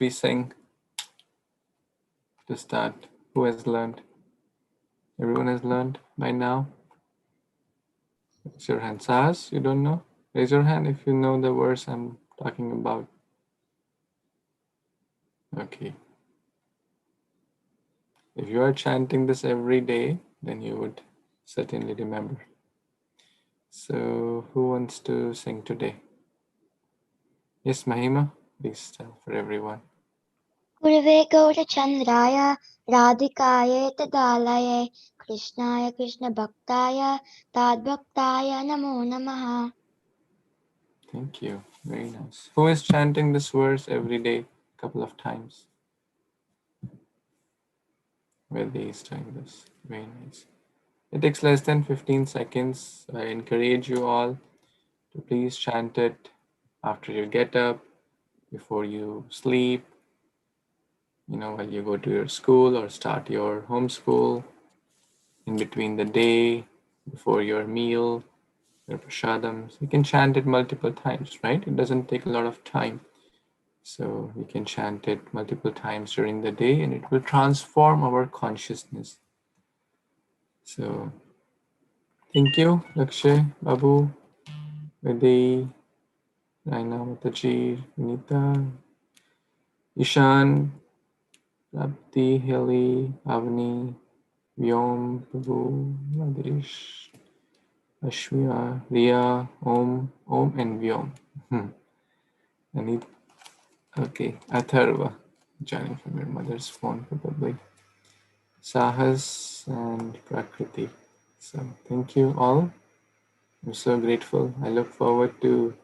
we sing to start? Who has learned? Everyone has learned by now? Raise your hand. Sahas, you don't know? Raise your hand if you know the verse I'm talking about. Okay. If you are chanting this every day, then you would certainly remember. So, who wants to sing today? Yes, Mahima, please tell for everyone. Gurave Gaurachandraya Radhikaye Tadalaye Krishnaya Krishna Bhaktaya Tad Bhaktaya Namo Namaha. Thank you. Very nice. Who is chanting this verse every day, a couple of times? Vedhi is doing this. Very nice. It takes less than 15 seconds. I encourage you all to please chant it after you get up, before you sleep, while you go to your school or start your homeschool, in between the day, before your meal, your prasadams. You can chant it multiple times, right? It doesn't take a lot of time. So we can chant it multiple times during the day and it will transform our consciousness. So thank you, Lakshay, Babu, Vedhi, Raina, Mataji, Nita, Ishan, Rapti, Heli, Avni, Vyom, Babu, Nadesh, Ashmiya, Riya, Om, and Vyom. And okay, Atharva, joining from your mother's phone probably. Sahas and Prakriti. So thank you all. I'm so grateful. I look forward to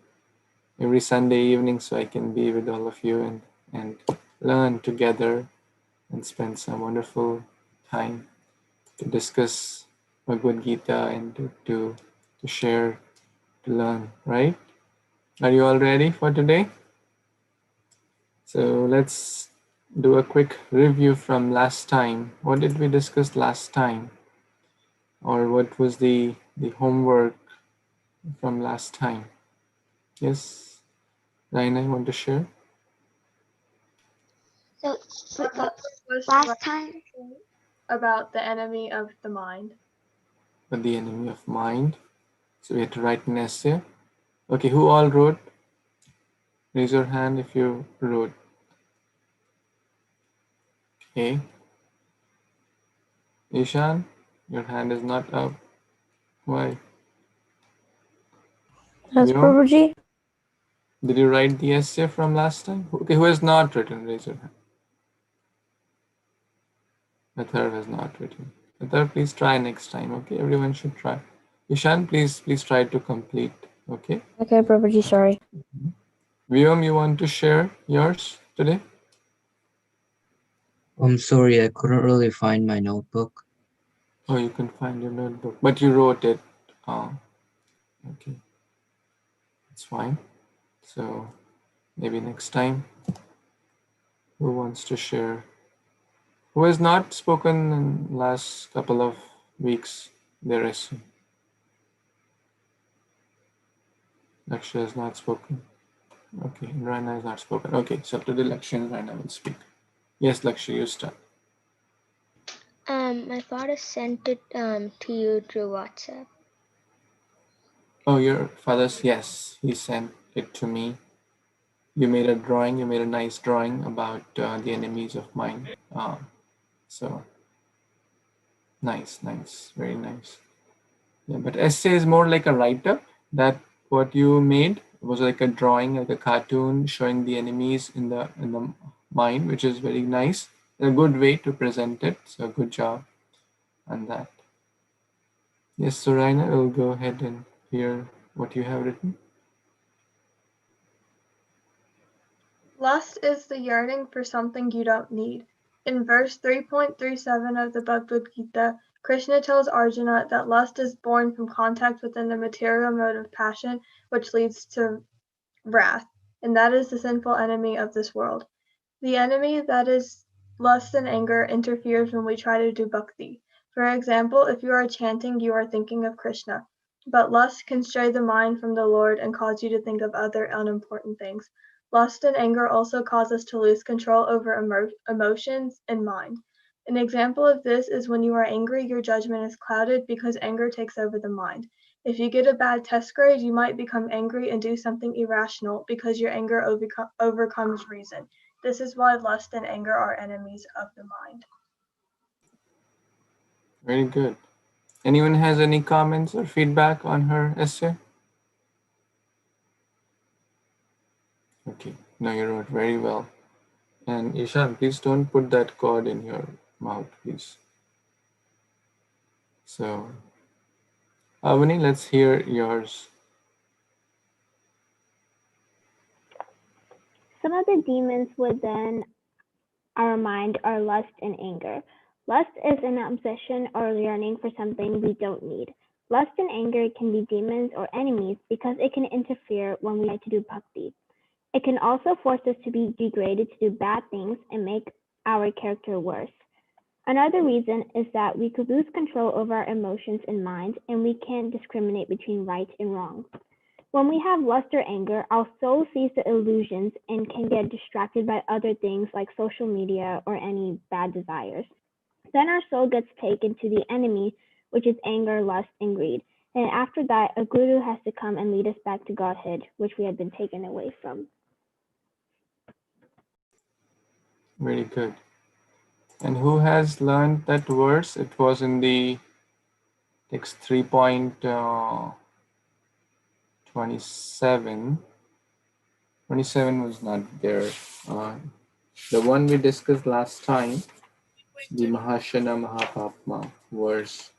every Sunday evening so I can be with all of you and learn together and spend some wonderful time to discuss Bhagavad Gita and to share, to learn, right? Are you all ready for today? So let's do a quick review from last time. What did we discuss last time? Or what was the homework from last time? Yes, Raina, you want to share? So last time about the enemy of the mind. But the enemy of mind. So we had to write an essay. Okay, who all wrote? Raise your hand if you wrote. Okay. Ishan, your hand is not up. Why? Yes, Prabhuji. Did you write the essay from last time? Okay, who has not written? Raise your hand. Athar has not written. Athar, please try next time. Okay, everyone should try. Ishan, please try to complete. Okay. Okay, Prabhuji, sorry. Vyom, you want to share yours today? I'm sorry, I couldn't really find my notebook. Oh, you can find your notebook, but you wrote it. Oh, okay. It's fine. So maybe next time. Who wants to share? Who has not spoken in last couple of weeks? There is. Lakshya has not spoken. Okay, Raina has not spoken. Okay, so today Lakshya and Raina will speak. Yes, Lakshya, you start. my father sent it to you through WhatsApp. Oh, your father's, yes, he sent it to me. You made a drawing, you made a nice drawing about the enemies of mind. So nice, very nice. Yeah, but essay is more like a write-up. That what you made was like a drawing, like a cartoon showing the enemies in the mind, which is very nice. A good way to present it. So good job on that. Yes, so Raina, we'll go ahead and hear what you have written. Lust is the yearning for something you don't need. In verse 3.37 of the Bhagavad Gita, Kṛṣṇa tells Arjuna that lust is born from contact within the material mode of passion, which leads to wrath, and that is the sinful enemy of this world. The enemy that is lust and anger interferes when we try to do bhakti. For example, if you are chanting, you are thinking of Kṛṣṇa, but lust can stray the mind from the Lord and cause you to think of other unimportant things. Lust and anger also cause us to lose control over emotions and mind. An example of this is when you are angry, your judgment is clouded because anger takes over the mind. If you get a bad test grade, you might become angry and do something irrational because your anger overcomes reason. This is why lust and anger are enemies of the mind. Very good. Anyone has any comments or feedback on her essay? Okay, no, you wrote very well. And Ishan, please don't put that cord in your mouth, please. So, Avani, let's hear yours. Some of the demons within our mind are lust and anger. Lust is an obsession or yearning for something we don't need. Lust and anger can be demons or enemies because it can interfere when we try to do bhakti. It can also force us to be degraded to do bad things and make our character worse. Another reason is that we could lose control over our emotions and mind, and we can't discriminate between right and wrong. When we have lust or anger, our soul sees the illusions and can get distracted by other things like social media or any bad desires. Then our soul gets taken to the enemy, which is anger, lust, and greed. And after that, a guru has to come and lead us back to Godhead, which we had been taken away from. Very good. And who has learned that verse? It was in the text 3.27. 27 was not there. The one we discussed last time, the Mahashana Mahapapma, verse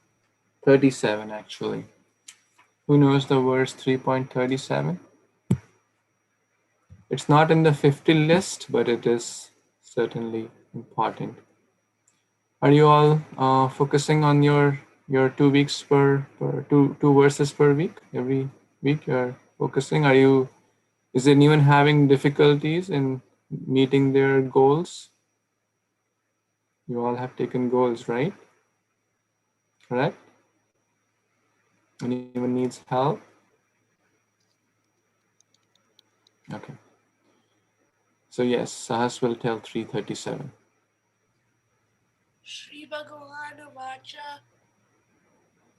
37 actually. Who knows the verse 3.37? It's not in the 50 list, but it is certainly important. Are you all focusing on your 2 weeks per two verses per week? Every week you're focusing. Is anyone having difficulties in meeting their goals? You all have taken goals, right? Correct? Anyone needs help? Okay. So yes, Sahas will tell 337. Śrīmad-Bhāgavatam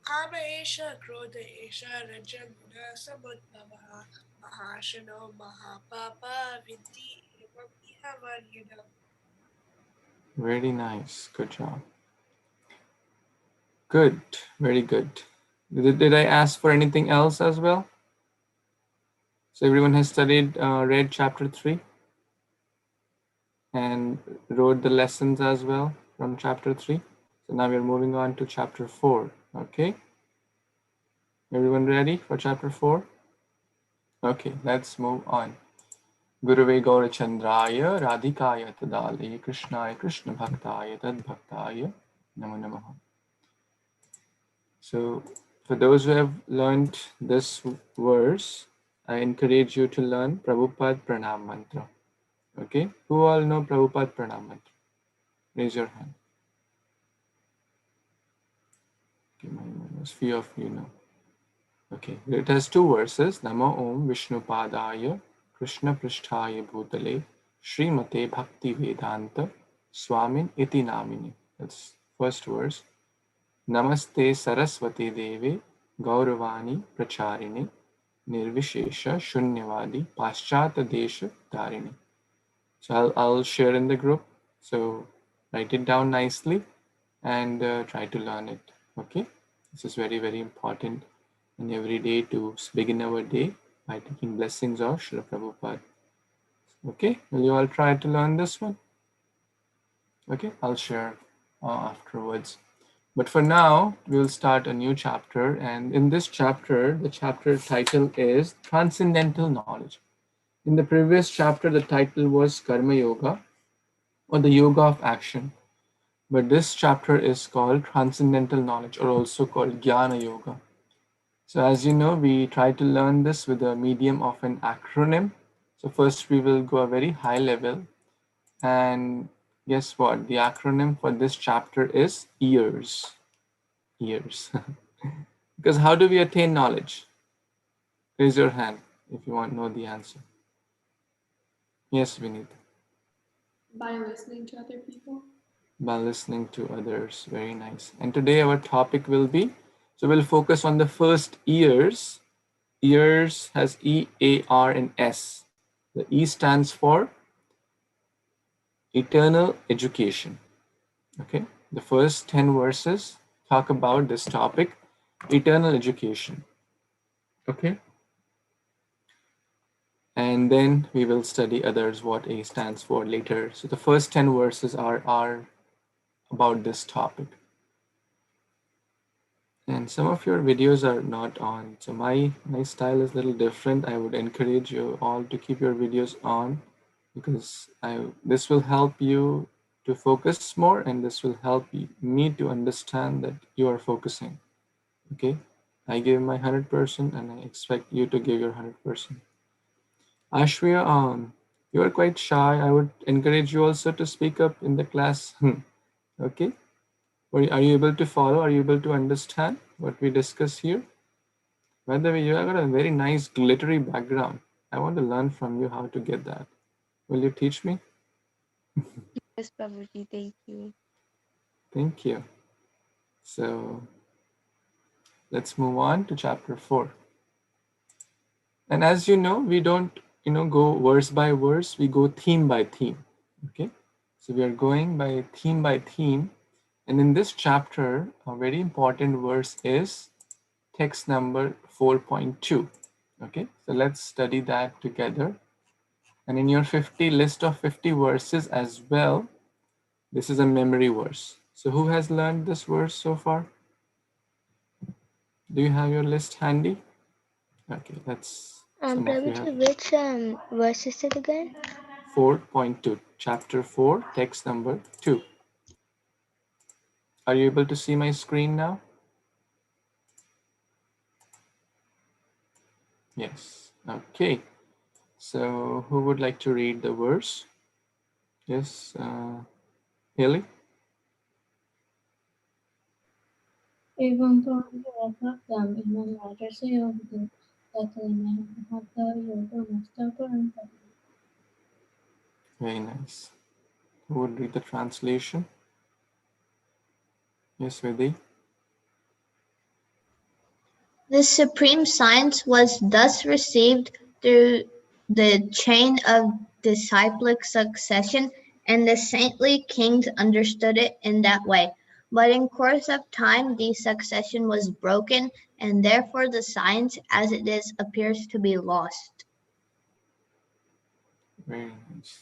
Kama Esha Krodha Esha Rajaguna Samudbhava Mahashano Mahapapa Vidhi Evam Ihavaryanam. Very nice. Good job. Good. Very good. Did I ask for anything else as well? So everyone has read chapter 3 and wrote the lessons as well from chapter 3. So now we're moving on to chapter 4. Okay. Everyone ready for chapter 4? Okay, let's move on. Gurave Gaurachandraya Radhikaya Tadale Krishnaya Krishna Bhaktaya Tad Bhaktaya Namo Namaha. So for those who have learned this verse, I encourage you to learn Prabhupada Pranam Mantra. Okay, who all know Prabhupada Pranam Mantra? Raise your hand. Okay, most few of you know. Okay, it has 2 verses. Namo Om Vishnu Padaya Krishna Prishthaya Bhutale Śrīmate Bhakti Vedanta Swamin Iti Namini. That's first verse. Namaste Saraswati Deve Gauravani Pracharini Nirvishesha Shunyavadi Paschata Desha Dharini. So I'll share in the group. So write it down nicely and try to learn it. Okay, this is very, very important. And every day to begin our day by taking blessings of Srila Prabhupada. Okay, will you all try to learn this one? Okay, I'll share afterwards. But for now, we'll start a new chapter. And in this chapter, the chapter title is Transcendental Knowledge. In the previous chapter, the title was Karma Yoga, or the Yoga of Action. But this chapter is called Transcendental Knowledge, or also called Jnana Yoga. So as you know, we try to learn this with a medium of an acronym. So first we will go a very high level. And guess what? The acronym for this chapter is EARS. EARS. Because how do we attain knowledge? Raise your hand if you want to know the answer. Yes, Vinit. By listening to other people. By listening to others. Very nice. And today our topic will be, so we'll focus on the first ears. Ears has E, A, R, and S. The E stands for eternal education. Okay. The first 10 verses talk about this topic, eternal education. Okay. And then we will study others, what A stands for later. So the first 10 verses are about this topic. And some of your videos are not on. So my style is a little different. I would encourage you all to keep your videos on, because this will help you to focus more, and this will help me to understand that you are focusing. Okay. I give my 100% and I expect you to give your 100%. Ashwia, you are quite shy. I would encourage you also to speak up in the class. Okay. Are you able to follow? Are you able to understand what we discuss here? By the way, you have got a very nice glittery background. I want to learn from you how to get that. Will you teach me? Yes, Babaji, thank you. Thank you. So let's move on to chapter 4. And as you know, we don't go verse by verse, we go theme by theme. Okay. So we are going by theme. And in this chapter, a very important verse is text number 4.2. Okay, so let's study that together. And in your list of 50 verses as well, this is a memory verse. So who has learned this verse so far? Do you have your list handy? Okay, let's, some of you have. Prabhuji, which verse is it again? 4.2, chapter 4, text number 2. Are you able to see my screen now? Yes. Okay. So who would like to read the verse? Yes, Haley? एवं त्वं इमं राजस्य योगितो तत्त्वेन महता योगमस्तं परन्तप. Very nice. Who would read the translation? Yes, Vedi. This supreme science was thus received through the chain of disciplic succession, and the saintly kings understood it in that way. But in course of time the succession was broken, and therefore the science as it is appears to be lost. Very nice.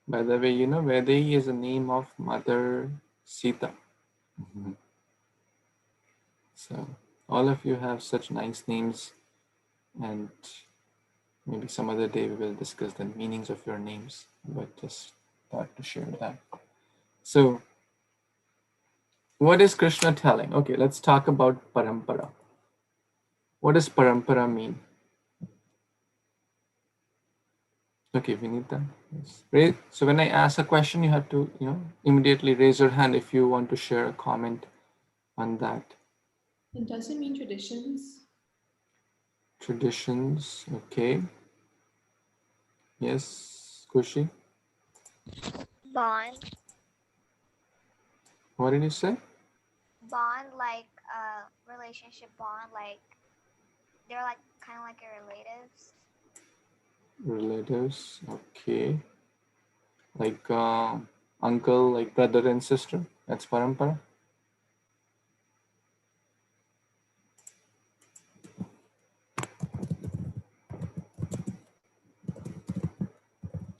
By the way, Vedi is the name of Mother Sita. So all of you have such nice names, and maybe some other day we will discuss the meanings of your names, but just thought to share that. So what is Krishna telling? Okay, let's talk about parampara. What does parampara mean? Okay, Vinita. Yes. So when I ask a question, you have to, immediately raise your hand if you want to share a comment on that. And does it mean traditions? Traditions, okay. Yes, Kushi. Bond. What did you say? Bond, like a relationship bond, like they're like kind of like your relatives. Relatives, okay. Like uncle, like brother and sister. That's parampara.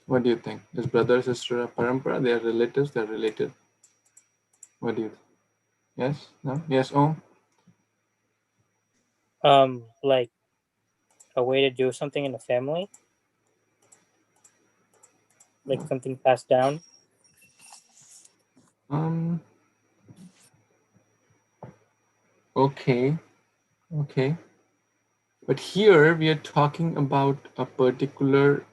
What do you think? Is brother, sister a parampara? They are relatives, they're related. What do you think? Yes? No? Yes, Om? Like a way to do something in the family, like something passed down. Okay. But here we are talking about a particular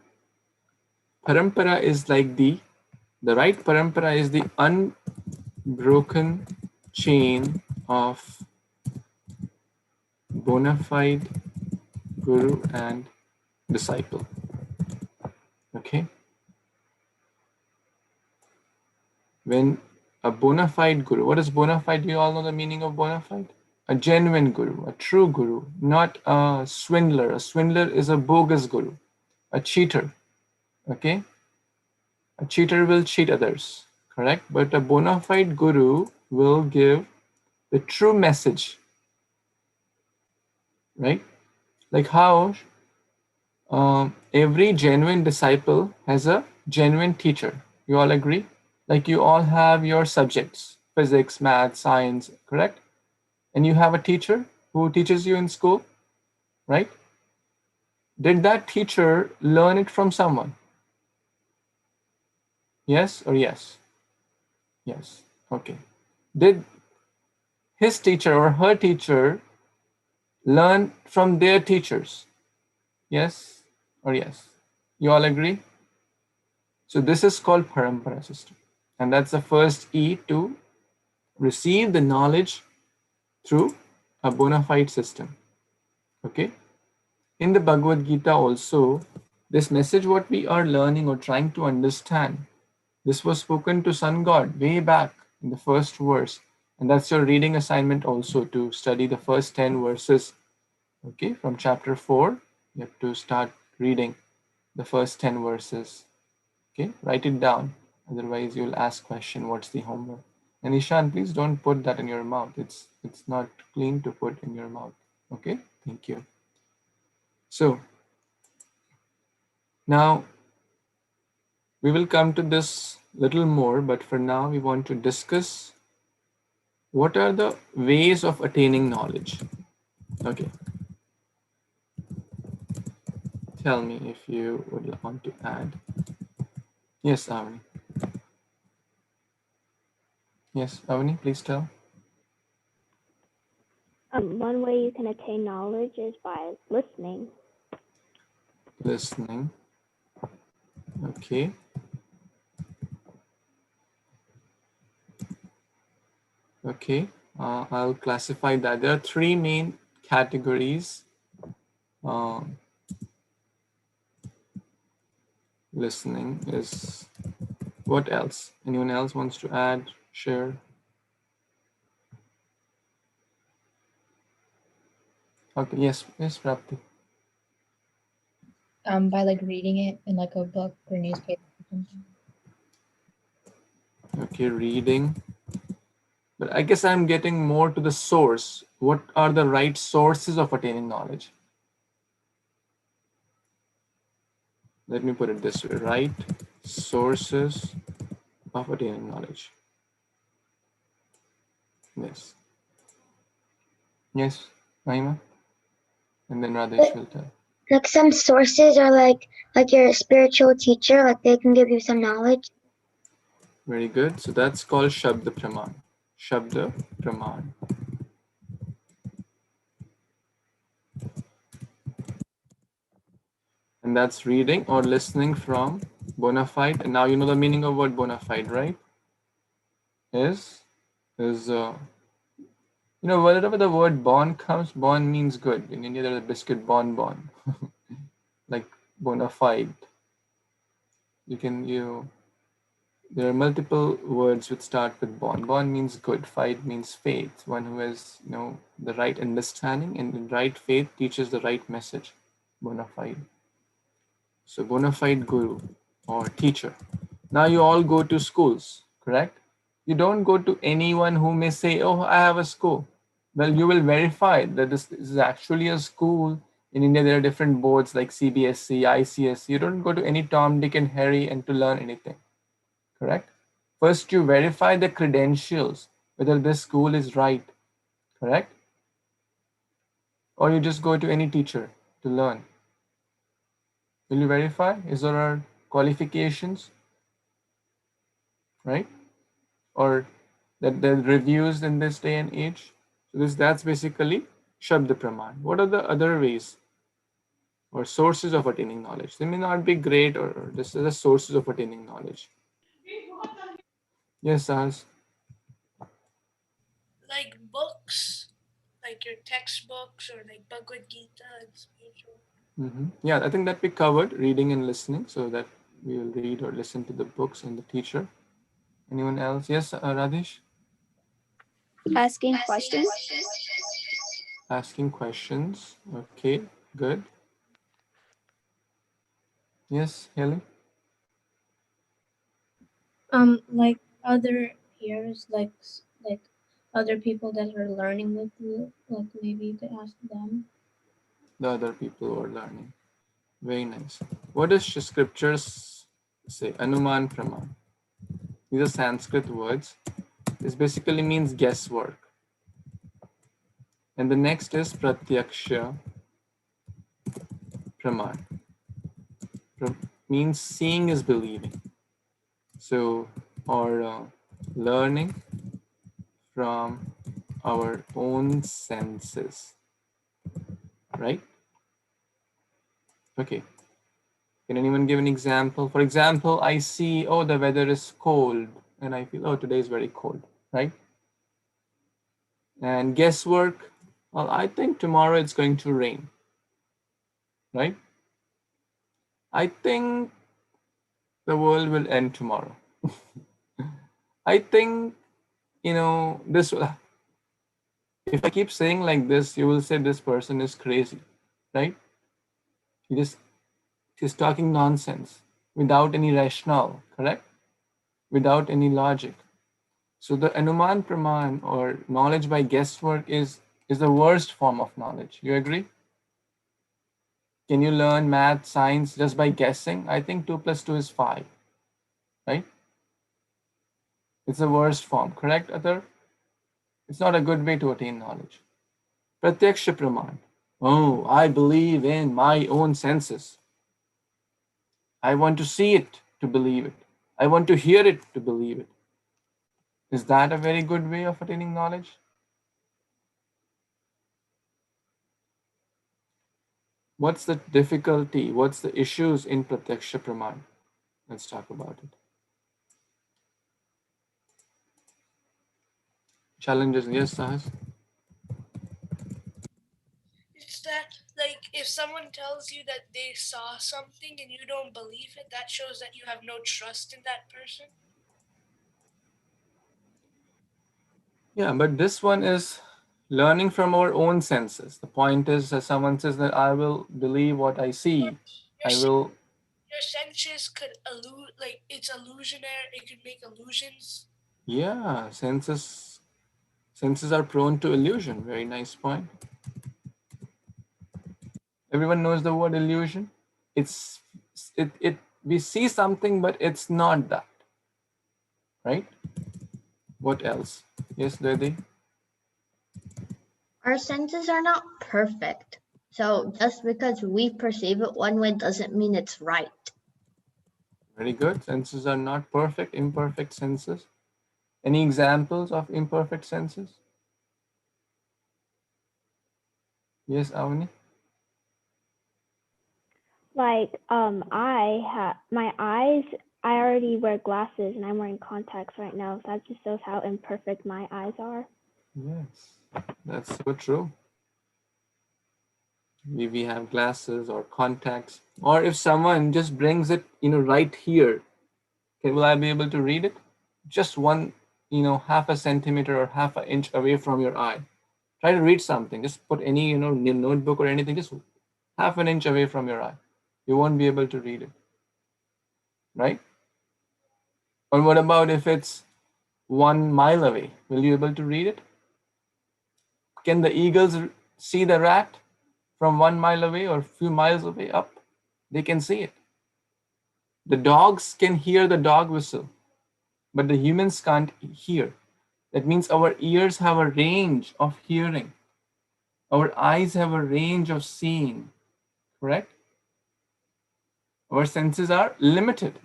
parampara is like the right parampara is the unbroken chain of bona fide guru and disciple. Okay. When a bona fide guru, what is bona fide? Do you all know the meaning of bona fide? A genuine guru, a true guru, not a swindler. A swindler is a bogus guru, a cheater. Okay. A cheater will cheat others, correct? But a bona fide guru will give the true message, right? Like how every genuine disciple has a genuine teacher. You all agree? Like you all have your subjects, physics, math, science, correct? And you have a teacher who teaches you in school, right? Did that teacher learn it from someone? Yes or yes? Yes. Okay. Did his teacher or her teacher learn from their teachers? Yes or yes? You all agree? So this is called parampara system. And that's the first E to receive the knowledge through a bona fide system. Okay. In the Bhagavad Gita also, this message what we are learning or trying to understand, this was spoken to Sun God way back in the first verse. And that's your reading assignment also, to study the first 10 verses. Okay, from chapter 4, you have to start reading the first 10 verses. Okay, write it down. Otherwise, you'll ask question, what's the homework? And Ishan, please don't put that in your mouth. It's not clean to put in your mouth. Okay, thank you. So now we will come to this little more, but for now we want to discuss what are the ways of attaining knowledge. Okay. Tell me if you would want to add. Yes, Avani. Yes, Avani, please tell. One way you can attain knowledge is by listening. Listening. Okay. Okay. I'll classify that. There are three main categories. Listening is. What else? Anyone else wants to add, share? Okay. Yes, Prapti. By like reading it in like a book or newspaper or something. Okay, reading. But I guess I'm getting more to the source. What are the right sources of attaining knowledge? Let me put it this way, right sources of attaining knowledge. Yes. Yes, Mahima? And then Radesh will tell. Like some sources are like your spiritual teacher, like they can give you some knowledge. Very good. So that's called Shabda Praman. Shabda Praman. And that's reading or listening from bona fide. And now you know the meaning of word bona fide, right? Is you know, wherever the word bon comes, bon means good. In India, there's a biscuit bon. Like bona fide. There are multiple words which start with bon. Bon means good. Fide means faith. One who has, the right understanding and the right faith teaches the right message. Bona fide. So bona fide guru or teacher. Now you all go to schools, correct? You don't go to anyone who may say, oh, I have a school. Well, you will verify that this is actually a school. In India, there are different boards like CBSE, ICSE. You don't go to any Tom, Dick, and Harry and to learn anything, correct? First, you verify the credentials, whether this school is right, correct? Or you just go to any teacher to learn. Will you verify? Is there are qualifications, right? Or that they're reviews in this day and age? So that's basically Shabda Praman. What are the other ways or sources of attaining knowledge? They may not be great, or this is the sources of attaining knowledge. Yes, Sahas. Like books, like your textbooks or like Bhagavad Gita and spiritual. Yeah, I think that we covered reading and listening. So that we will read or listen to the books and the teacher. Anyone else? Yes, Radhesh? Asking questions. Asking questions. Okay, good. Yes, Haley? Like other peers, like other people that are learning with you, like maybe you could ask them. The other people who are learning. Very nice. What does scriptures say? Anuman Praman. These are Sanskrit words. This basically means guesswork. And the next is Pratyaksha Praman. Means seeing is believing. So, or learning from our own senses, right? Okay. Can anyone give an example? For example, I see, oh, the weather is cold, and I feel, oh, today is very cold, right? And guesswork, well, I think tomorrow it's going to rain, right? I think the world will end tomorrow. I think, this will. If I keep saying like this, you will say this person is crazy, right? He's talking nonsense without any rationale, correct? Without any logic. So the Anuman Praman, or knowledge by guesswork, is the worst form of knowledge. You agree? Can you learn math, science just by guessing? I think 2 + 2 is 5, right? It's the worst form, correct, Athar? It's not a good way to attain knowledge. Pratyaksha Praman. Oh, I believe in my own senses. I want to see it to believe it. I want to hear it to believe it. Is that a very good way of attaining knowledge? What's the difficulty? What's the issues in Pratyaksha Praman? Let's talk about it. Challenges, yes, Sahas? It's that, like, if someone tells you that they saw something and you don't believe it, that shows that you have no trust in that person. Yeah, but this one is learning from our own senses. The point is that someone says that I will believe what I see. Your senses could it's illusionary. It could make illusions. Yeah, senses are prone to illusion. Very nice point. Everyone knows the word illusion. We see something, but it's not that, right? What else? Yes, Dede? Our senses are not perfect. So just because we perceive it one way doesn't mean it's right. Very good. Senses are not perfect, imperfect senses. Any examples of imperfect senses? Yes, Avani? Like, my eyes, I already wear glasses and I'm wearing contacts right now. So that just shows how imperfect my eyes are. Yes, that's so true. We have glasses or contacts, or if someone just brings it, right here, will I be able to read it? Just one, half a centimeter or half an inch away from your eye. Try to read something. Just put any, notebook or anything, just half an inch away from your eye. You won't be able to read it, right? Or what about if it's 1 mile away? Will you be able to read it? Can the eagles see the rat from 1 mile away or a few miles away up? They can see it. The dogs can hear the dog whistle, but the humans can't hear. That means our ears have a range of hearing. Our eyes have a range of seeing, correct? Our senses are limited.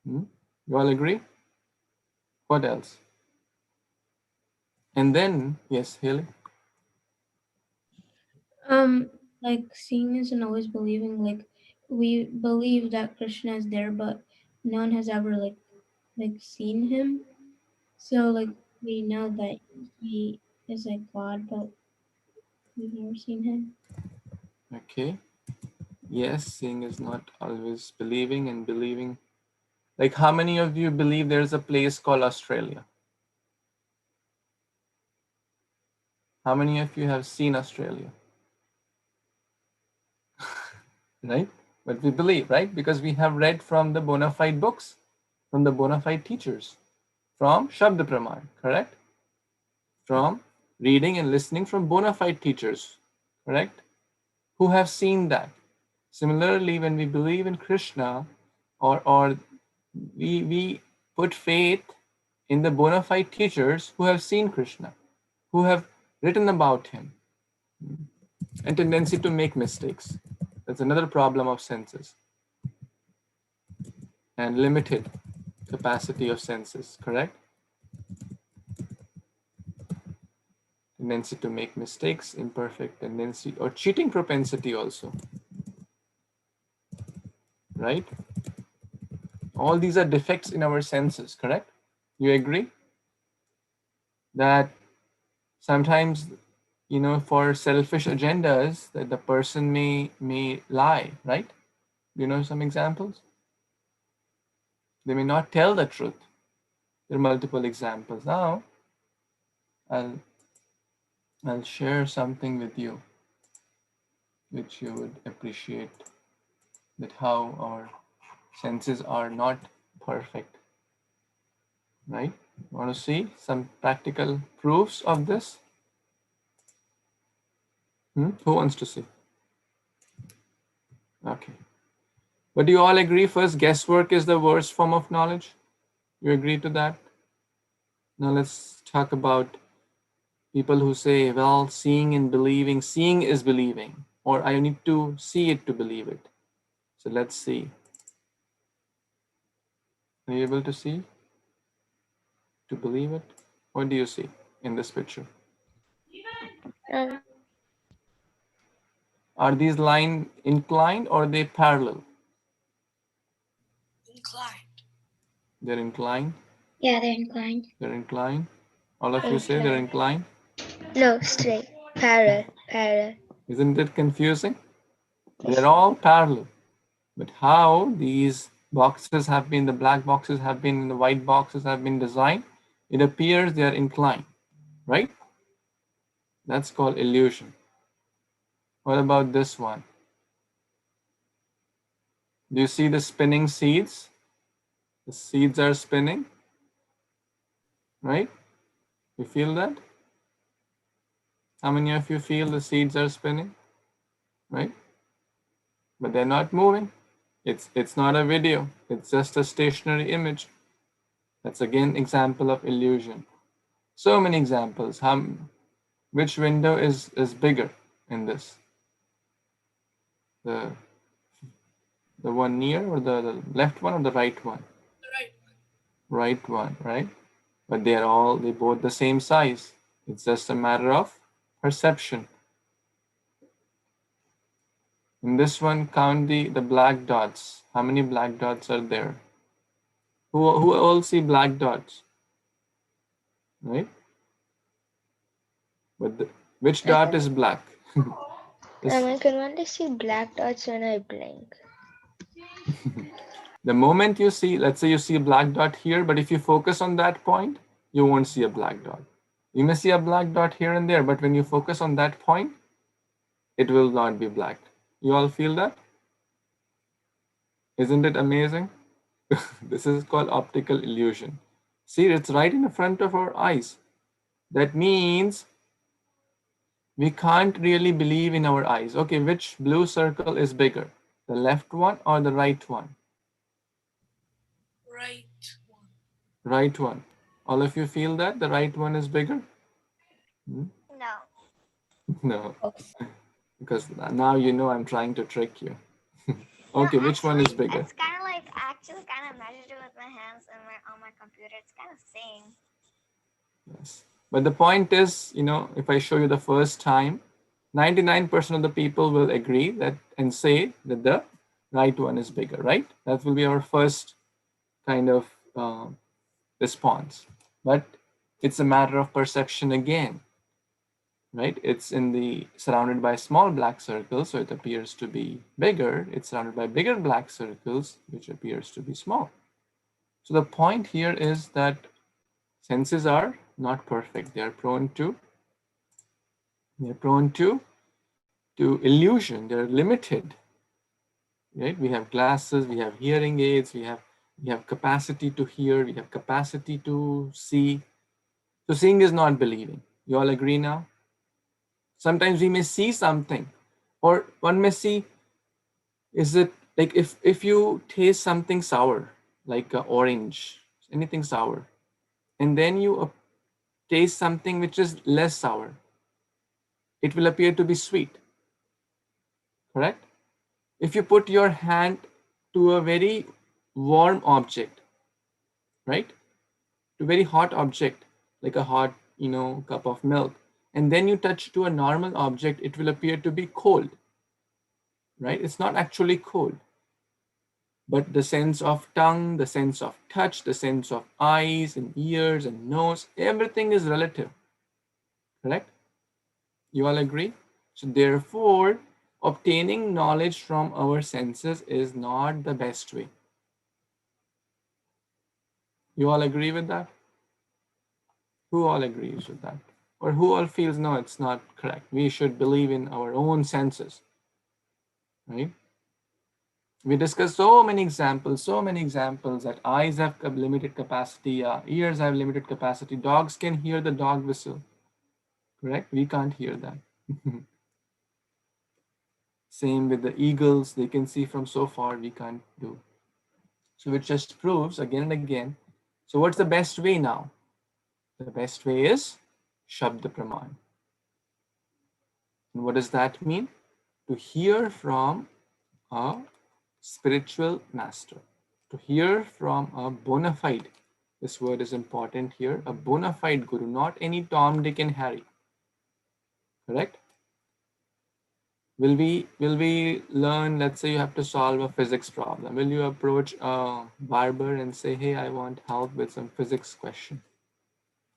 You all agree? What else? And then, yes, Haley? Like seeing isn't always believing. Like we believe that Kṛṣṇa is there, but no one has ever like seen him. So like we know that he is like God, but we've never seen him. Okay. Yes, seeing is not always believing, and believing. Like, how many of you believe there's a place called Australia? How many of you have seen Australia? Right? But we believe, right? Because we have read from the bona fide books, from the bona fide teachers, from Shabda Praman, correct? From reading and listening from bona fide teachers, correct? Who have seen that. Similarly, when we believe in Krishna, or we put faith in the bona fide teachers who have seen Krishna, who have written about him, and tendency to make mistakes. That's another problem of senses and limited capacity of senses, correct? Tendency to make mistakes, imperfect tendency, or cheating propensity also, right? All these are defects in our senses, correct? You agree? That sometimes, for selfish agendas, that the person may lie, right? You know some examples? They may not tell the truth. There are multiple examples. Now, I'll share something with you which you would appreciate, that how our senses are not perfect, right? Want to see some practical proofs of this? Who wants to see? Okay. But do you all agree first guesswork is the worst form of knowledge? You agree to that? Now let's talk about people who say, well, seeing and believing, seeing is believing, or I need to see it to believe it. So let's see. Are you able to see? To believe it? What do you see in this picture? Are these lines inclined or are they parallel? Inclined. They're inclined? Yeah, they're inclined. They're inclined? All of you say they're inclined? No, straight. Parallel. Isn't it confusing? They're all parallel. But how these boxes have been, the black boxes have been, the white boxes have been designed, it appears they are inclined, right? That's called illusion. What about this one? Do you see the spinning seeds? The seeds are spinning, right? You feel that? How many of you feel the seeds are spinning, right? But they're not moving. It's not a video. It's just a stationary image. That's again example of illusion. So many examples. Which window is bigger in this? The one near, or the left one, or the right one? The right one. Right one, right? But they both the same size. It's just a matter of perception. In this one, count the black dots. How many black dots are there? Who all see black dots? Right? But which dot is black? I can only see black dots when I blink. The moment you see, let's say you see a black dot here, but if you focus on that point, you won't see a black dot. You may see a black dot here and there, but when you focus on that point, it will not be black. You all feel that? Isn't it amazing? This is called optical illusion. See, it's right in the front of our eyes. That means we can't really believe in our eyes. Okay, which blue circle is bigger? The left one or the right one? Right one. Right one. All of you feel that the right one is bigger? No. No. Because now you know I'm trying to trick you. Okay, no, which one is bigger? It's kind of like, I actually kind of measured it with my hands and on my computer. It's kind of same. Yes. But the point is, if I show you the first time, 99% of the people will agree that and say that the right one is bigger, right? That will be our first kind of response. But it's a matter of perception again. right? It's surrounded by small black circles, so it appears to be bigger. It's surrounded by bigger black circles, which appears to be small. So the point here is that senses are not perfect. They are prone to illusion. They're limited, right? We have glasses, we have hearing aids, we have capacity to hear, we have capacity to see. So seeing is not believing. You all agree now? Sometimes we may see something, or one may see, is it like if you taste something sour, like orange, anything sour, and then you taste something which is less sour, it will appear to be sweet, correct? If you put your hand to a very warm object, right, to very hot object, like a hot, cup of milk, and then you touch to a normal object, it will appear to be cold, right? It's not actually cold, but the sense of tongue, the sense of touch, the sense of eyes and ears and nose, everything is relative, correct? You all agree? So therefore, obtaining knowledge from our senses is not the best way. You all agree with that? Who all agrees with that? Or who all feels, no, it's not correct. We should believe in our own senses, right? We discussed so many examples that eyes have a limited capacity, ears have limited capacity. Dogs can hear the dog whistle, correct? We can't hear that. Same with the eagles, they can see from so far, we can't do. So it just proves again and again. So what's the best way now? The best way is Shabda Praman. And what does that mean? To hear from a spiritual master, to hear from a bona fide, this word is important here, a bona fide guru, not any Tom, Dick and Harry, correct? Will we learn, let's say you have to solve a physics problem. Will you approach a barber and say, hey, I want help with some physics question?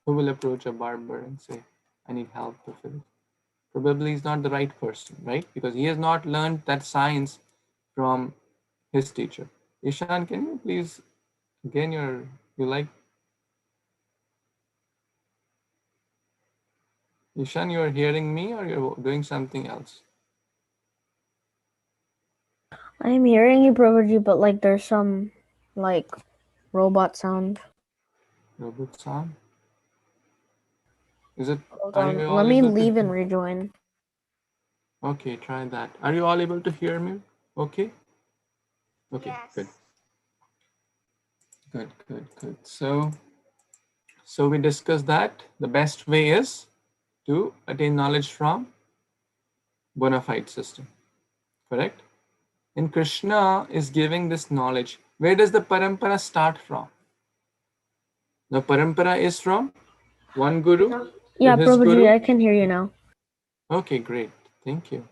Who will approach a barber and say, I need help with physics? Probably he's not the right person, right? Because he has not learned that science from his teacher. Ishan, can you please, again, Ishan, you're hearing me or you're doing something else? I'm hearing you, Prabhuji, but like there's some like robot sound. Robot sound? Is it? Hold Are on, you all let me able leave to? and rejoin. Okay, try that. Are you all able to hear me? Okay. Okay, Yes. good. So we discussed that the best way is to attain knowledge from bona fide system, correct? And Kṛṣṇa is giving this knowledge. Where does the parampara start from? The parampara is from one guru to Yeah, his Prabhuji, guru. I can hear you now. Okay, great. Thank you.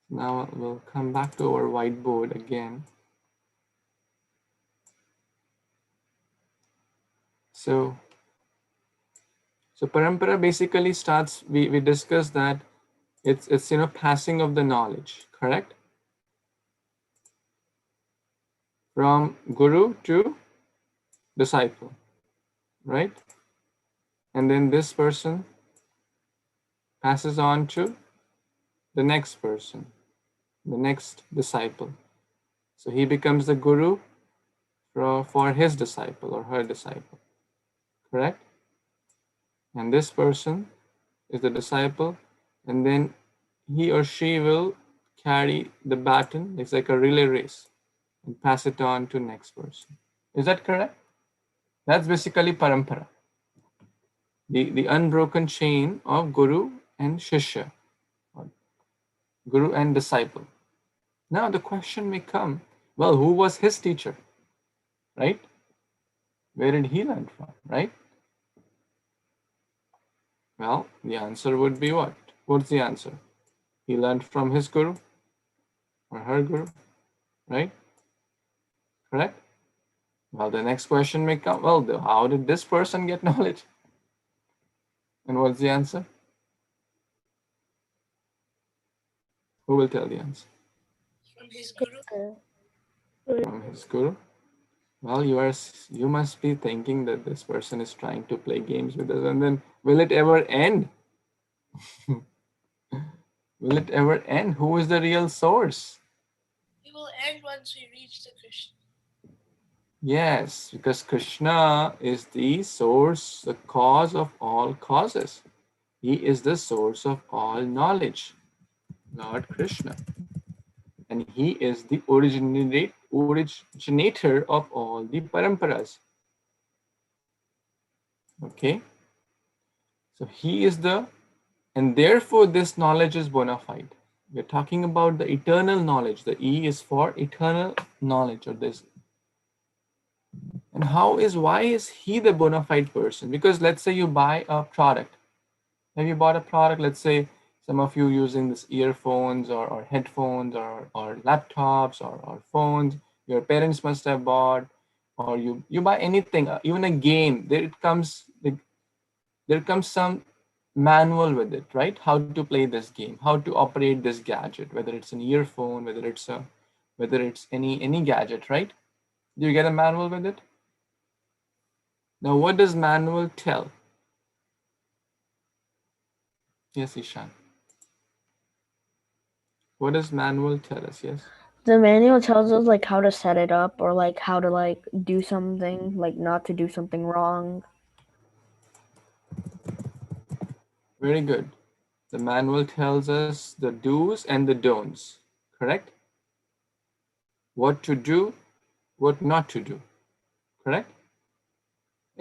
Now we'll come back to our whiteboard again. So parampara basically starts, we discussed that it's passing of the knowledge, correct? From guru to disciple, right? And then this person passes on to the next person, the next disciple. So he becomes the guru for his disciple or her disciple, correct? And this person is the disciple, and then he or she will carry the baton. It's like a relay race and pass it on to next person. Is that correct? That's basically parampara, the unbroken chain of guru and shishya, or guru and disciple. Now the question may come, well, who was his teacher, right? Where did he learn from, right? Well, the answer would be what? What's the answer? He learned from his guru or her guru, right? Correct? Well, the next question may come, well, how did this person get knowledge? And what's the answer? Who will tell the answer? From his guru. From his guru. Well, you must be thinking that this person is trying to play games with us, and then will it ever end? Will it ever end? Who is the real source? It will end once we reach the Krishna. Yes, because Krishna is the source, the cause of all causes. He is the source of all knowledge, Lord Krishna. And he is the originator of all the paramparas. Okay? So he is and therefore this knowledge is bona fide. We're talking about the eternal knowledge. The E is for eternal knowledge, or this. And why is he the bona fide person? Because let's say you buy a product. Have you bought a product? Let's say some of you using this earphones or headphones or laptops or phones. Your parents must have bought, or you buy anything, even a game. There comes some manual with it, right? How to play this game, how to operate this gadget, whether it's an earphone, whether it's any gadget, right? Do you get a manual with it? Now, what does manual tell? Yes, Ishan. What does manual tell us? Yes. The manual tells us like how to set it up, or like how to like do something, like not to do something wrong. Very good. The manual tells us the do's and the don'ts, correct? What to do, what not to do, correct?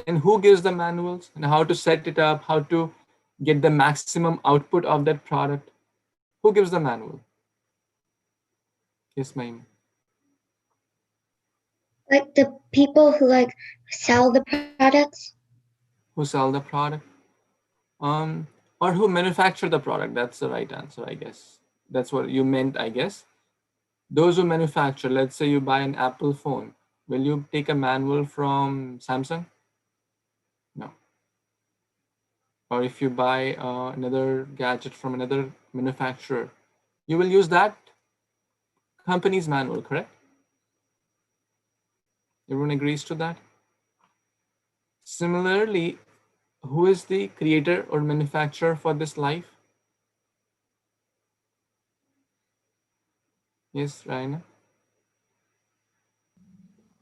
And who gives the manuals and how to set it up, how to get the maximum output of that product? Who gives the manual? Yes, ma'am. Like the people who like sell the products. Who sell the product? Or who manufacture the product? That's the right answer, I guess. That's what you meant, I guess. Those who manufacture, let's say you buy an Apple phone. Will you take a manual from Samsung? No. Or if you buy another gadget from another manufacturer, you will use that company's manual, correct? Everyone agrees to that? Similarly, who is the creator or manufacturer for this life? Yes, Raina?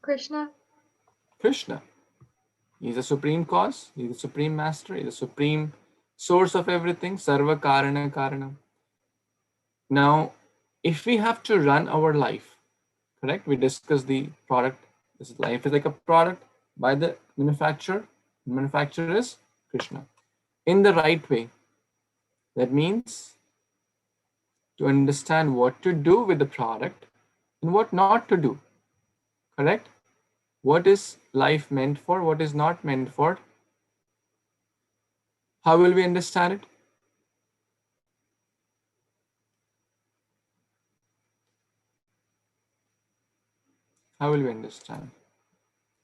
Krishna. Krishna. He's a supreme cause, he's a supreme master, he's a supreme source of everything, sarva karana karanam. Now, if we have to run our life, correct? We discussed the product. This life is like a product by the manufacturer. The manufacturer is Krishna. In the right way. That means to understand what to do with the product and what not to do. Correct? What is life meant for? What is not meant for? How will we understand it? How will we understand?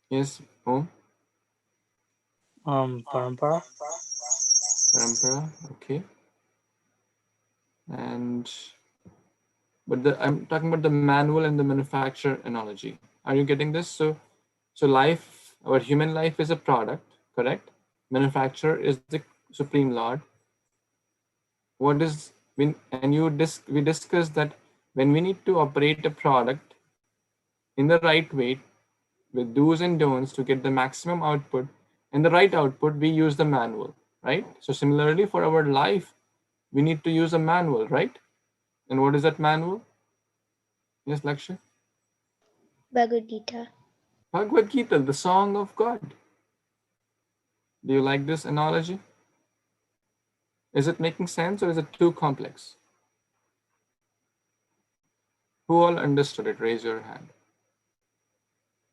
Yes, Om? Parampara. Parampara, okay. But I'm talking about the manual and the manufacturer analogy. Are you getting this? So life, our human life is a product, correct? Manufacturer is the Supreme Lord. We discussed that when we need to operate a product in the right way with do's and don'ts to get the maximum output and the right output, we use the manual, right? So similarly for our life, we need to use a manual, right? And what is that manual? Yes, Lakshya? Bhagavad Gita. Bhagavad Gita, the song of God. Do you like this analogy? Is it making sense or is it too complex? Who all understood it? Raise your hand.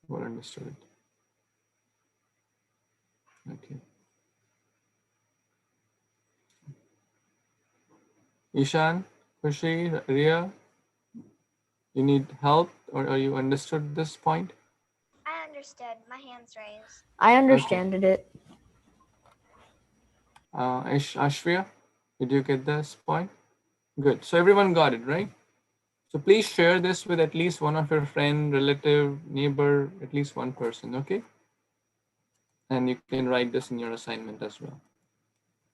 Who all understood it? Okay. Ishan, Khushi, Ria, you need help or you understood this point? I understood. My hand's raised. I understood it. Ashvia, did you get this point? Good. So everyone got it, right? So please share this with at least one of your friend, relative, neighbor, at least one person, okay? And you can write this in your assignment as well.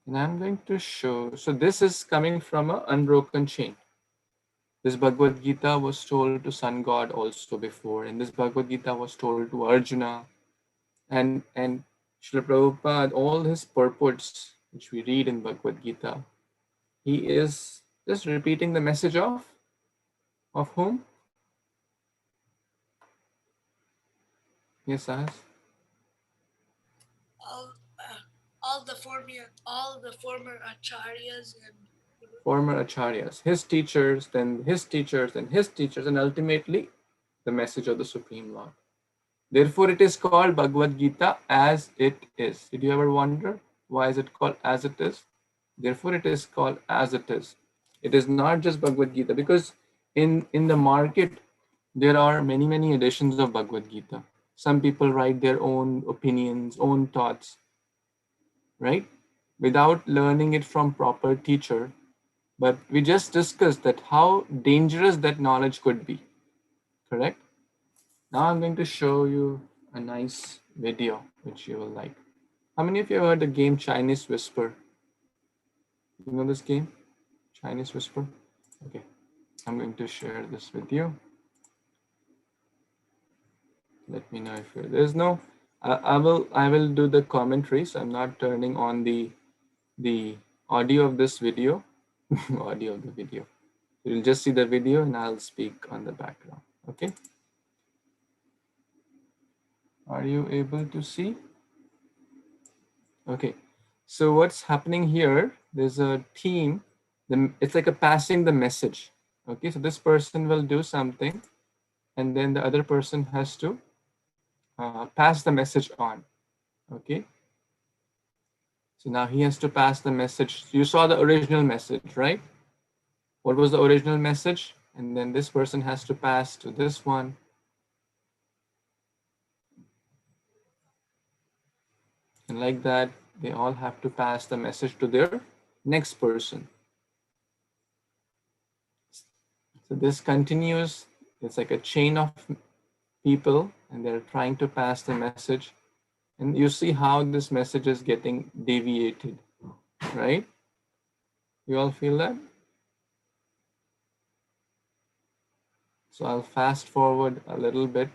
And I'm going to show, so this is coming from an unbroken chain. This Bhagavad Gita was told to Sun God also before, and this Bhagavad Gita was told to Arjuna, and Srila Prabhupada, all his purports, which we read in Bhagavad Gita, he is just repeating the message of whom? Yes, Ahas? All the former acharyas and Former acharyas, his teachers, then his teachers, and his teachers, and ultimately the message of the Supreme Lord. Therefore, it is called Bhagavad Gita as it is. Did you ever wonder why is it called as it is? Therefore, it is called as it is. It is not just Bhagavad Gita, because in the market, there are many editions of Bhagavad Gita. Some people write their own opinions, own thoughts, right? Without learning it from proper teacher. But we just discussed that how dangerous that knowledge could be, correct? Now I'm going to show you a nice video, which you will like. How many of you have heard the game Chinese Whisper? You know this game? Chinese Whisper? Okay, I'm going to share this with you. Let me know if there's no, I will do the commentary, so I'm not turning on the audio of this video, audio of the video. You'll just see the video and I'll speak on the background, okay? Are you able to see? Okay, so what's happening here, there's a team, it's like a passing the message. Okay, so this person will do something and then the other person has to pass the message on. Okay, so now he has to pass the message. You saw the original message, right? What was the original message? And then this person has to pass to this one. And like that, they all have to pass the message to their next person. So this continues, it's like a chain of people and they're trying to pass the message. And you see how this message is getting deviated, right? You all feel that? So I'll fast forward a little bit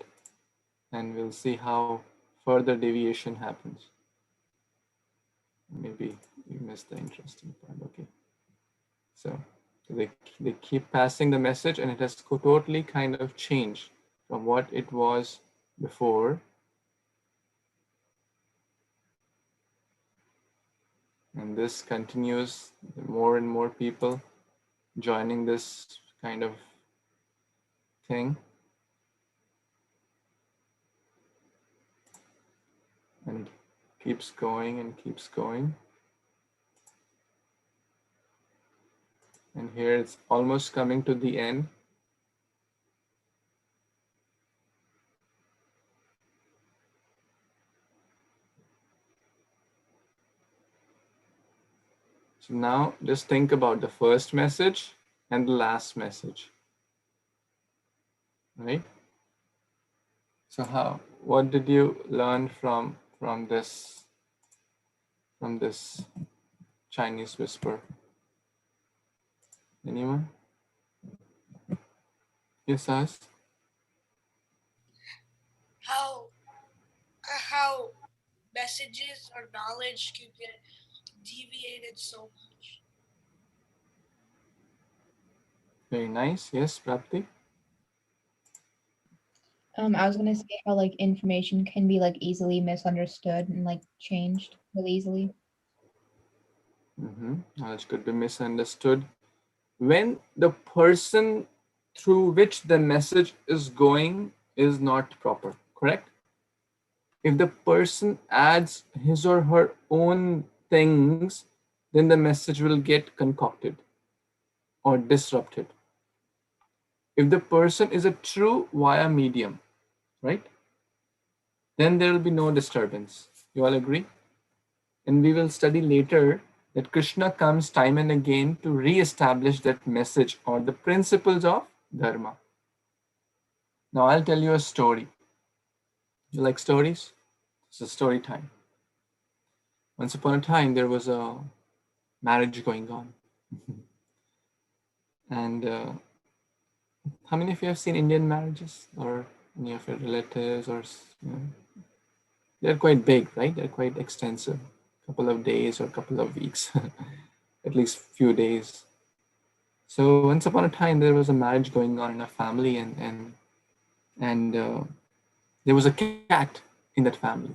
and we'll see how further deviation happens. Maybe you missed the interesting part, okay. So they keep passing the message and it has totally kind of changed from what it was before. And this continues, more and more people joining this kind of thing. And keeps going and keeps going. And here it's almost coming to the end. So now just think about the first message and the last message, right? So what did you learn from this Chinese whisper? Anyone? Yes, As? how messages or knowledge can get deviated so much. Very nice. Yes, Prapti? I was gonna say how like information can be like easily misunderstood and like changed really easily. Knowledge could be misunderstood when the person through which the message is going is not proper, correct? If the person adds his or her own things, then the message will get concocted or disrupted. If the person is a true via medium, right, then there will be no disturbance. You all agree? And we will study later that Kṛṣṇa comes time and again to re-establish that message or the principles of dharma. Now I'll tell you a story. You like stories? It's a story time. Once upon a time, there was a marriage going on. And how many of you have seen Indian marriages, or any of your relatives, or they're quite big, right? They're quite extensive, couple of days or couple of weeks, at least few days. So once upon a time, there was a marriage going on in a family, and there was a cat in that family,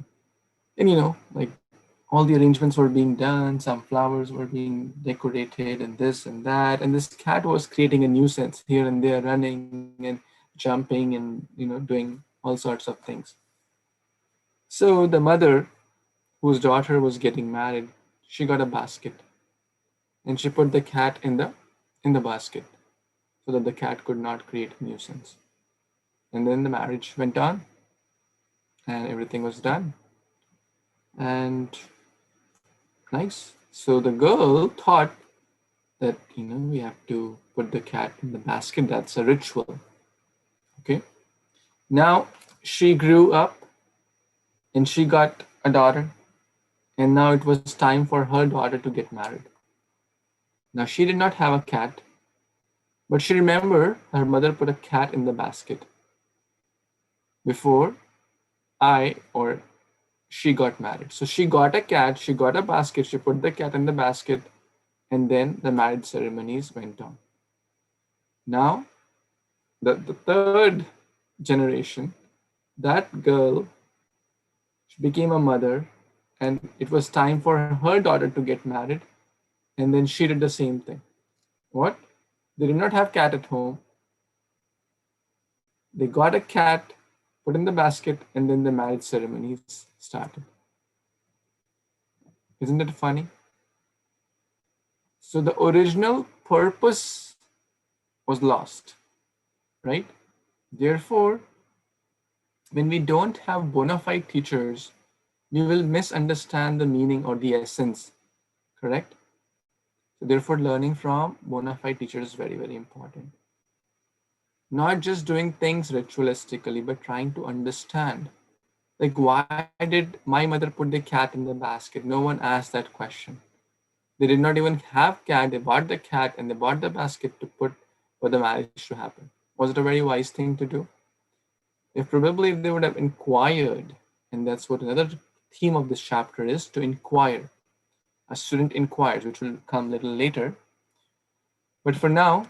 and like all the arrangements were being done, some flowers were being decorated, and this and that, and this cat was creating a nuisance here and there, running and jumping and doing all sorts of things. So the mother, whose daughter was getting married, she got a basket, and she put the cat in the basket so that the cat could not create a nuisance. And then the marriage went on, and everything was done, and nice. So the girl thought that we have to put the cat in the basket. That's a ritual. Okay. Now she grew up, and she got a daughter, and now it was time for her daughter to get married. Now she did not have a cat, but she remembered her mother put a cat in the basket before she got married. So she got a cat, she got a basket, she put the cat in the basket, and then the marriage ceremonies went on. Now, the third generation, that girl became a mother, and it was time for her daughter to get married, and then she did the same thing. What? They did not have cat at home. They got a cat, put in the basket, and then the marriage ceremonies started. Isn't it funny? So the original purpose was lost, right? Therefore, when we don't have bona fide teachers, we will misunderstand the meaning or the essence, correct? So therefore, learning from bona fide teachers is very, very important. Not just doing things ritualistically, but trying to understand. Like, why did my mother put the cat in the basket? No one asked that question. They did not even have cat. They bought the cat and they bought the basket to put for the marriage to happen. Was it a very wise thing to do? If probably they would have inquired, and that's what another theme of this chapter is, to inquire. A student inquires, which will come a little later. But for now,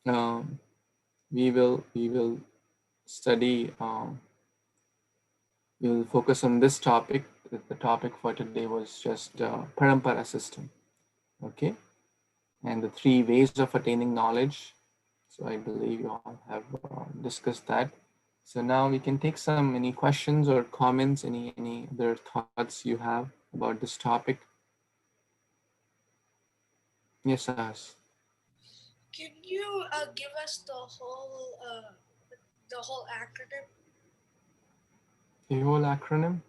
we will study. We'll focus on this topic. The topic for today was just parampara system. Okay, and the 3 ways of attaining knowledge. So I believe you all have discussed that. So now we can take any questions or comments, any other thoughts you have about this topic. Yes, Ahas. Can you give us the whole acronym? The whole acronym?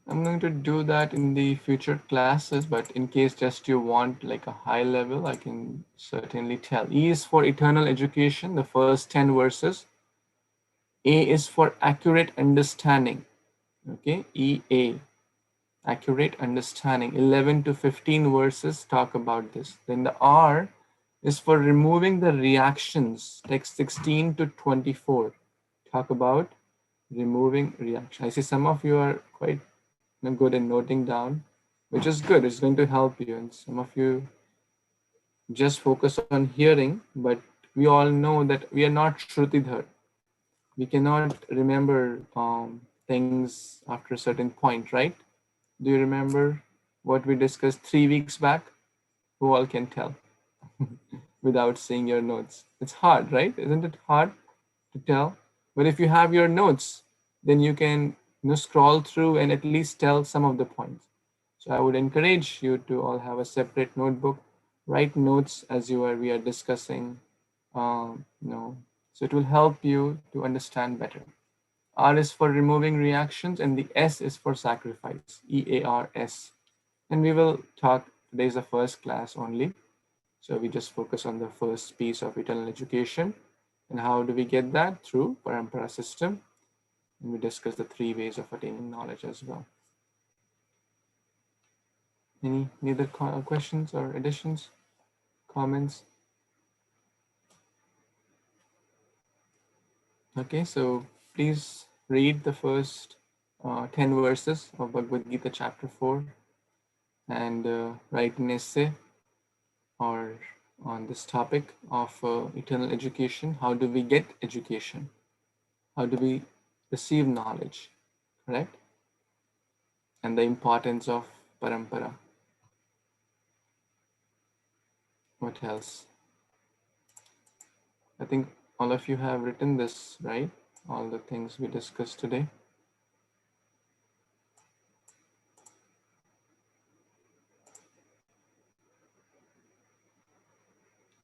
I'm going to do that in the future classes, but in case just you want like a high level, I can certainly tell. E is for eternal education, the first 10 verses. A is for accurate understanding. Okay, EA, accurate understanding. 11 to 15 verses talk about this. Then the R is for removing the reactions. Text 16 to 24 talk about removing reaction. I see some of you are quite good in noting down, which is good. It's going to help you. And some of you just focus on hearing, but we all know that we are not Shrutidhar. We cannot remember things after a certain point, right? Do you remember what we discussed 3 weeks back? Who all can tell without seeing your notes? It's hard, right? Isn't it hard to tell? But if you have your notes, then you can scroll through and at least tell some of the points. So I would encourage you to all have a separate notebook, write notes as we are discussing, so it will help you to understand better. R is for removing reactions, and the S is for sacrifice, EARS. And we will talk, today is the first class only. So we just focus on the first piece of eternal education. And how do we get that? Through parampara system. And we discuss the 3 ways of attaining knowledge as well. Any other questions or additions, comments? Okay, so please read the first 10 verses of Bhagavad Gita chapter 4 and write an essay or on this topic of eternal education. How do we get education? How do we receive knowledge, correct? And the importance of parampara. What else? I think all of you have written this, right? All the things we discussed today.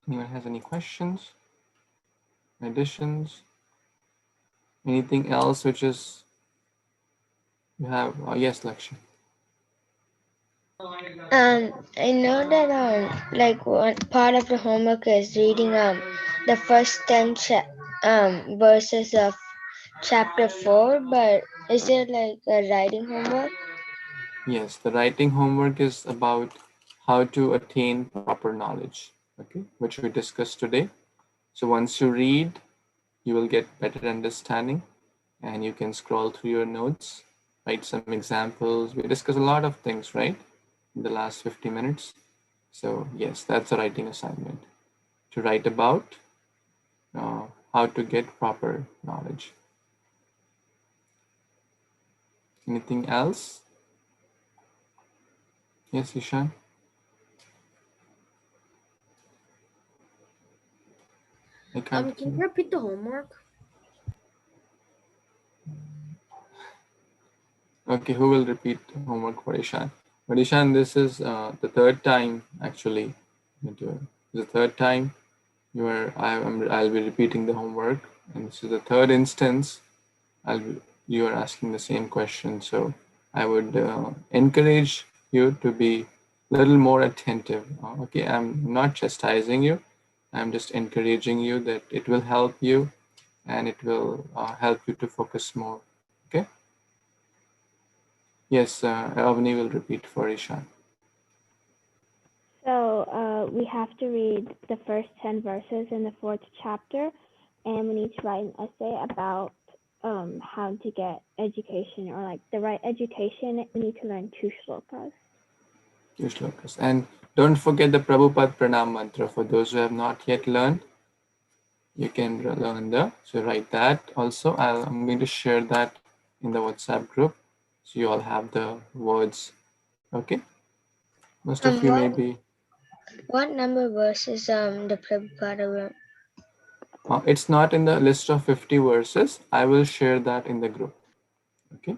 Anyone has any questions, additions, anything else which is you have? Yes, Lakshmi. I know that like one part of the homework is reading the first 10 verses of chapter 4, but is there like a writing homework? Yes, the writing homework is about how to attain proper knowledge, okay, which we discussed today. So once you read, you will get better understanding and you can scroll through your notes, write some examples. We discussed a lot of things, right, in the last 50 minutes. So yes, that's a writing assignment, to write about how to get proper knowledge. Anything else? Yes, Ishan? Can you repeat the homework? Okay, who will repeat homework for Ishan? But Ishan, this is the third time actually. The third time I'll be repeating the homework, and this is the third instance you are asking the same question. So I would encourage you to be a little more attentive. Okay, I'm not chastising you. I'm just encouraging you that it will help you, and it will help you to focus more. Okay. Yes, Avni will repeat for Ishan. So we have to read the first 10 verses in the 4th chapter, and we need to write an essay about how to get education, or like the right education. We need to learn 2 shlokas. 2 shlokas. And don't forget the Prabhupada Pranam mantra. For those who have not yet learned, you can learn so write that also. I'm going to share that in the WhatsApp group, so you all have the words. Okay. Most of you may be. What number verses the Prabhupada wrote? It's not in the list of 50 verses. I will share that in the group. Okay.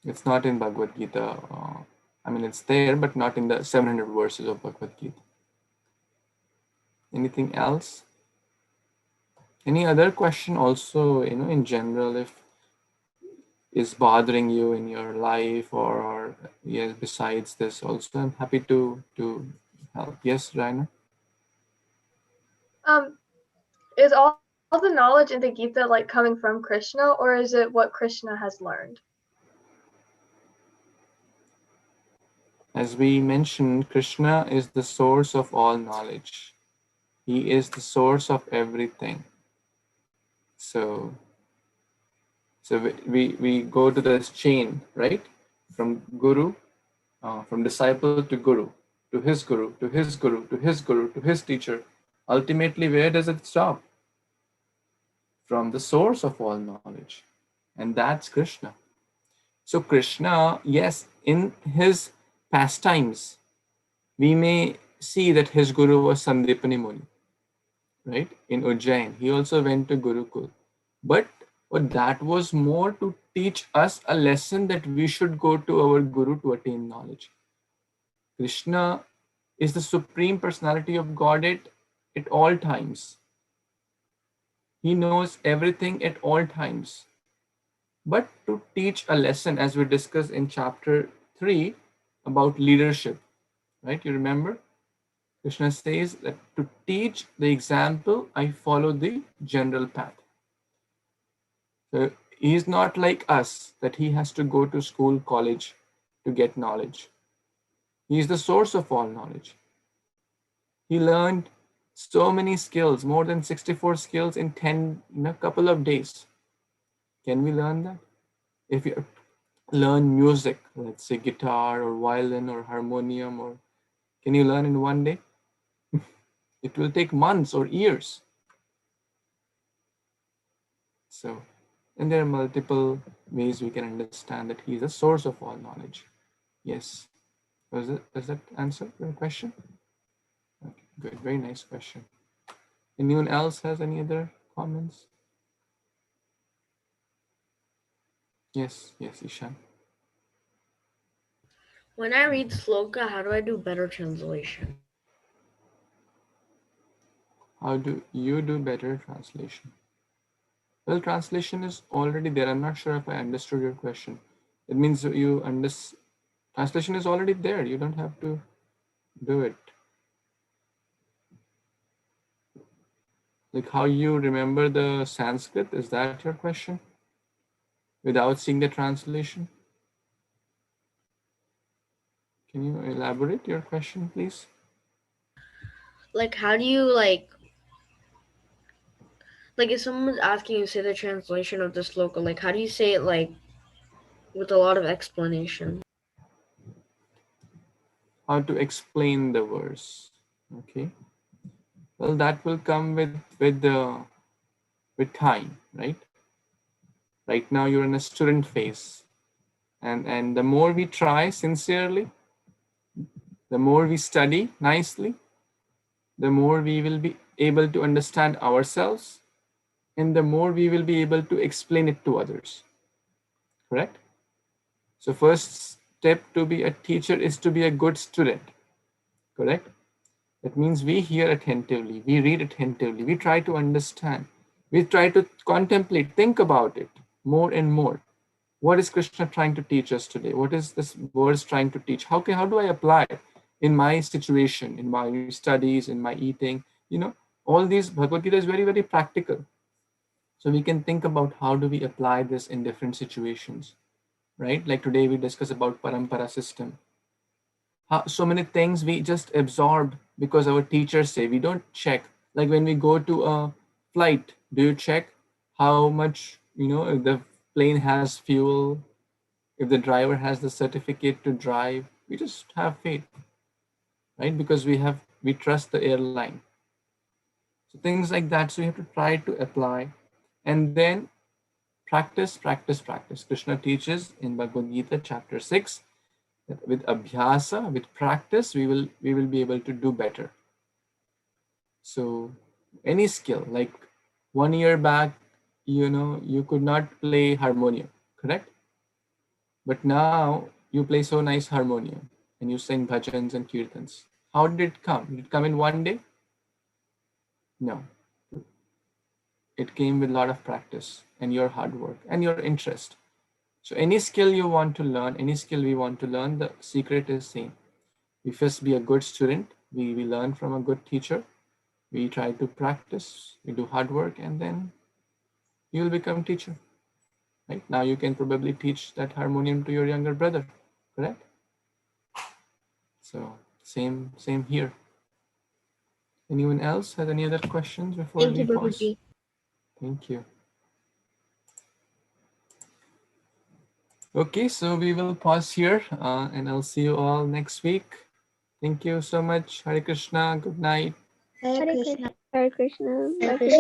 It's not in Bhagavad Gita. I mean, it's there, but not in the 700 verses of Bhagavad Gita. Anything else? Any other question also, in general, if is bothering you in your life or yes, besides this also, I'm happy to help. Yes, Raina? Is all the knowledge in the Gita like coming from Kṛṣṇa, or is it what Kṛṣṇa has learned? As we mentioned, Kṛṣṇa is the source of all knowledge. He is the source of everything. So we go to this chain, right? From guru, from disciple to guru, to his guru, to his guru, to his guru, to his teacher. Ultimately, where does it stop? From the source of all knowledge. And that's Kṛṣṇa. So Kṛṣṇa, yes, in his pastimes, we may see that his guru was Sandipani Muni, right? In Ujjain, he also went to Gurukul. But that was more to teach us a lesson that we should go to our guru to attain knowledge. Kṛṣṇa is the supreme personality of Godhead at all times. He knows everything at all times. But to teach a lesson, as we discussed in chapter 3 about leadership, right? You remember? Krishna says that to teach the example, I follow the general path. So he is not like us that he has to go to school, college to get knowledge. He is the source of all knowledge. He learned so many skills, more than 64 skills in a couple of days. Can we learn that? If you learn music, let's say guitar or violin or harmonium, or can you learn in one day? It will take months or years. So, and there are multiple ways we can understand that he is a source of all knowledge. Yes. Does that answer your question? Okay, good. Very nice question. Anyone else has any other comments? Yes, Ishan. When I read sloka, how do I do better translation? How do you do better translation? Well, translation is already there. I'm not sure if I understood your question. It means translation is already there. You don't have to do it. Like how you remember the Sanskrit, is that your question? Without seeing the translation? Can you elaborate your question, please? Like, how do you like if someone's asking you to say the translation of the sloka, like how do you say it like with a lot of explanation? How to explain the verse? Okay. Well, that will come with time, right? Right now you're in a student phase, and the more we try sincerely, the more we study nicely, the more we will be able to understand ourselves, and the more we will be able to explain it to others. Correct? So first step to be a teacher is to be a good student. Correct? That means we hear attentively, we read attentively, we try to understand, we try to contemplate, think about it more and more. What is Krishna trying to teach us today? What is this verse trying to teach? How do I apply it in my situation, in my studies, in my eating? All these Bhagavad Gita is very, very practical. So we can think about how do we apply this in different situations, right? Like today we discuss about parampara system. So many things we just absorb because our teachers say. We don't check. Like when we go to a flight, do you check how much, if the plane has fuel, if the driver has the certificate to drive? We just have faith, right? Because we trust the airline. So things like that. So you have to try to apply, and then practice. Krishna teaches in Bhagavad Gita chapter 6 that with abhyasa, with practice, we will be able to do better. So any skill, like 1 year back, you could not play harmonium, correct? But now you play so nice harmonium and you sing bhajans and kirtans. How did it come? Did it come in one day? No. It came with a lot of practice and your hard work and your interest. So any skill you want to learn, any skill we want to learn, the secret is same. We first be a good student. We learn from a good teacher. We try to practice. We do hard work, and then you will become teacher. Right now, you can probably teach that harmonium to your younger brother. Correct? So same here. Anyone else has any other questions before we pause? Thank you. Okay, so we will pause here, and I'll see you all next week. Thank you so much. Hare Krishna. Good night. Hare Krishna. Hare Krishna. Hare Krishna.